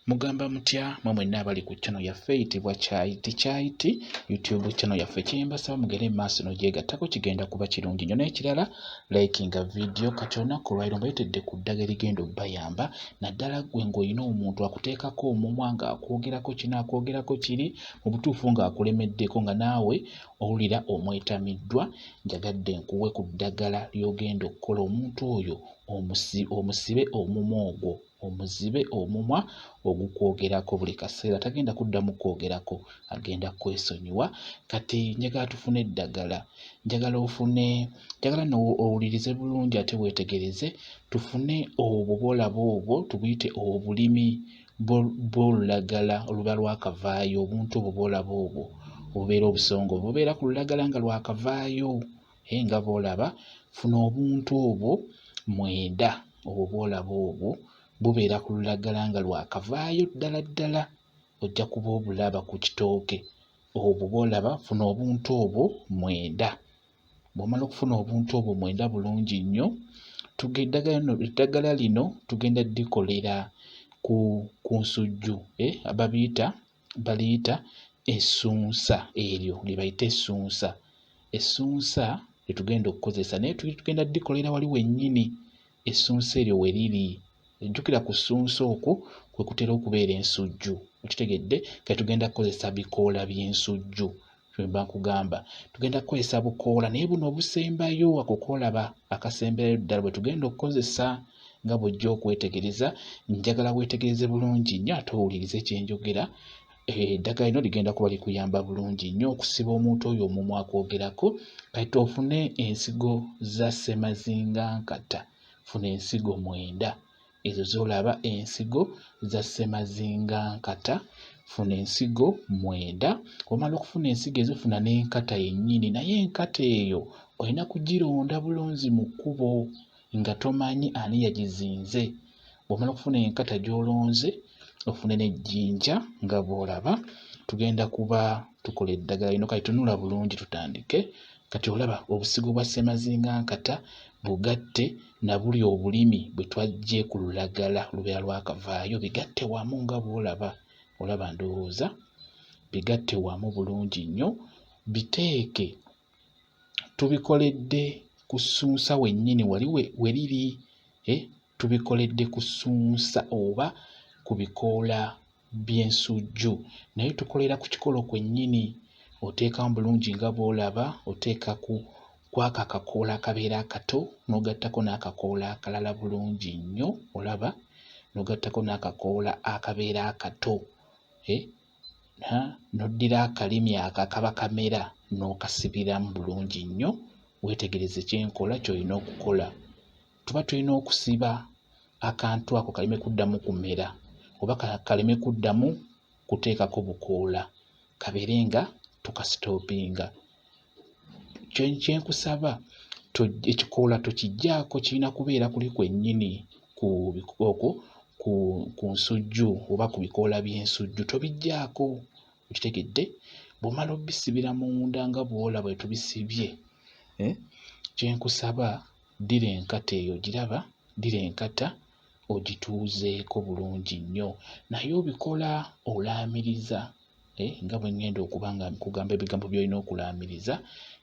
Mugamba mutya mwe mwenna abali ku channel yaffe eyitibwa Kyaiti YouTube channel yaffe. Kyembasaba mugere maaso n'ogyegattako kigenda kuba kirungi nnyo. N'ekirala likinga video kati olunaku lwaliro mbayitedde ku ddagala erigenda obbayamba naddala gwe ng'olina omuntu akuteekako omumwa ng'akwogerako kino akwogerako kiri mu butuufu ng'akulemeddeko nga naawe owulira omwetamiddwa. Njagadde nkuwe ku ddagala ly'ogenda okukola omuntu oyo omusibe omumwa ogwo, omuzibe omumwa ogukwogerako buli kaseera, tagenda kuddamu kwogerako, agenda kwesonyiwa. Kati njagala tufune eddagala, njagala owulirize bulungi ate weetegereze, tufune obwo bw'olaba obwo tubuyite obulimi bw'olulagala oluba lwakavaayo. Obuntu obwo bw'olaba obwo obubeera obusongo bubeera ku lulagala nga lwakavaayo nga bw'olaba, funa obuntu obwo 9 obwo bw'olaba obwo bubeera ku lulagala nga lwakavaayo ddala ddala, ojja kuba obulaba ku kitooke. Obwo bw'olaba funa obuntu obwo 9. Bw'omala okufuna obuntu obwo 9 bulungi nnyo, eddagala lino tugenda ddikolera ku nsujju baliyita essunsa, eryo lye bayita essunsa. Essunsa lye tugenda okukozesa naye tugenda ddikolera wali wennyini. Essunsa eryo we liri, ejjukira ku ssunsa okwo kwe kutera okubeera ensujju, okitegedde? Kati tugenda kukozesa bikoola by'ensujju, mba nkugamba tugenda kukozesa bukoola naye buno obusembayo, ako koolaba akasemberayo ddala bwe tugenda okukozesa nga bw'ojja okwetegereza. Njagala weetegereze bulungi nnyo ate owulirize kye njogera. Eddagala lino ligenda kuba likuyamba bulungi nnyo okusiba omuntu oyo omumwa akwogerako. Kati ofune ensigo za ssemazingankata, funa ensigo 9 ezo z'olaba, ensigo za ssemazingankata, funa ensigo 9. Omala okufuna ensigo ezo funa n'enkata yennyini, naye enkata eyo olina kugironda bulungi mu kkubo nga tomanyi ani yagizinze. Bw'omala okufuna enkata gy'olonze ofune n'ejjinja nga bw'olaba. Tugenda kuba tukola eddagala lino, kati tunula bulungi tutandike. Kati olaba obusigo bwa ssemazingankata bugatte na buli obulimi bwe twajje ku lulagala lubeera lwakavaayo, bigatte wamu nga bw'olaba. Olaba ndowooza bigatte wamu bulungi nnyo, biteeke. Tubikoledde ku ssunsa wennyini wali we liri, tubikoledde ku ssunsa oba ku bikoola by'ensujju, naye tukolera ku kikolo kwennyini. Oteekamu bulungi nga bw'olaba, oteeka ku ako akakoola akabeera akato n'ogattako n'akakoola akalala bulungi nnyo, olaba, n'ogattako n'akakoola akabeera akato, n'oddira akalimi ako akaba kamera n'okasibiramu bulungi nnyo. Weetegereze kyenkola ky'olina okukola. Tuba tulina okusiba akantu ako kaleme kuddamu kumera oba kaleme kuddamu kuteekako bukoola, kabeere nga tukasitoopinga. Kyenkusaba ekikoola tokiggyaako, kirina kubeera kuli kwennyini ku nsujju oba ku bikoola by'ensujju, tobiggyaako, okitegedde? Bw'omala obisibira munda nga bw'olaba bwe tubisibye, kyenkusaba ddira enkata eyo, giraba, ddira enkata ogituuzeeko bulungi nnyo, naye obikola olaamiriza, nga bwe ngenda okuba nga nkugamba ebigambo by'olina okulaamiriza.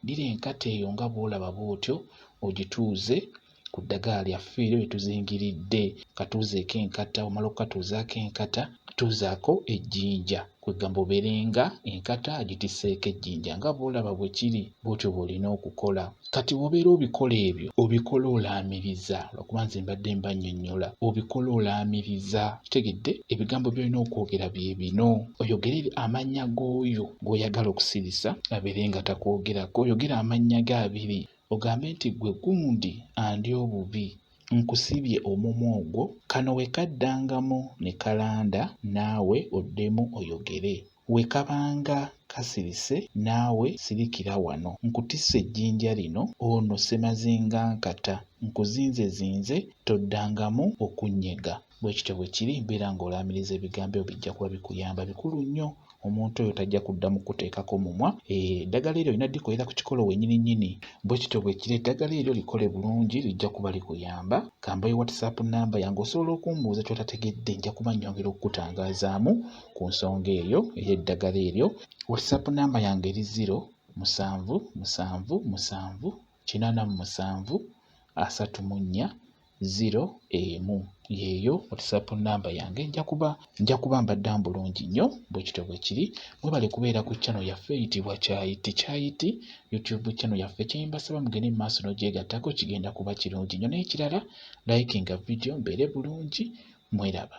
Ddira enkata eyo nga bw'olaba bw'otyo ogituuze ku ddagala lyaffe eryo lye tuzingiridde. Katuuzeeko enkata, omala okukatuuzaako enkata, tuuzaako ejjinja, kwegamba obeerenga enkata agitisseeko ejjinja nga bw'olaba bwe kiri, bw'otyo bw'olina okukola. Kati bw'obeera obikola ebyo, obikola olaamiriza, lwakuba nze mbadde mbannyonnyola, obikola olaamiriza, kitegedde? Ebigambo by'olina okwogera bye bino. Oyogere amannya g'oyo gw'oyagala okusirisa abeere nga takwogerako. Oyogere amannya ge 2, ogambe nti ggwe gundi andi obubi, nkusibye omumwa ogwo, kano we kaddangamu ne kalanda, naawe oddemu oyogere. We kabanga kasirise naawe sirikira wano nkutisse ejjinja lino ono Ssemazinga nkata nkuzinzezinze toddangamu okunnyega. Bwe kityo bwe kiri mbeera ng'olaamiriza ebigambo ebyo bijja kuba bikuyamba bikulu nnyo. Omuntu oyo tajja kuddamu kuteekako mumwa. Eddagala eryo lina ddikolera ku kikolo wennyini nnyini. Bwe kityo bwe kiri eddagala eryo likole bulungi lijja kuba likuyamba. Kambayo WhatsApp namba yange osobola okumbuuza ky'otategedde nja kuba nnyongera okukutangazaamu ku nsonga eyo ey'eddagala eryo. WhatsApp namba yange eri 0777873401 yeeyo WhatsApp namba yange nja kuba mbadde bulungi nnyo. Bwe kityo bwe kiri mwebale kubeera ku channel yaffe eyitibwa Kyayiti YouTube channel yaffe. Kyembasaba mugende mu maaso n'ogyegattako kigenda kuba kirungi nnyo. N'ekirala likinga video mbeere bulungi mweraba.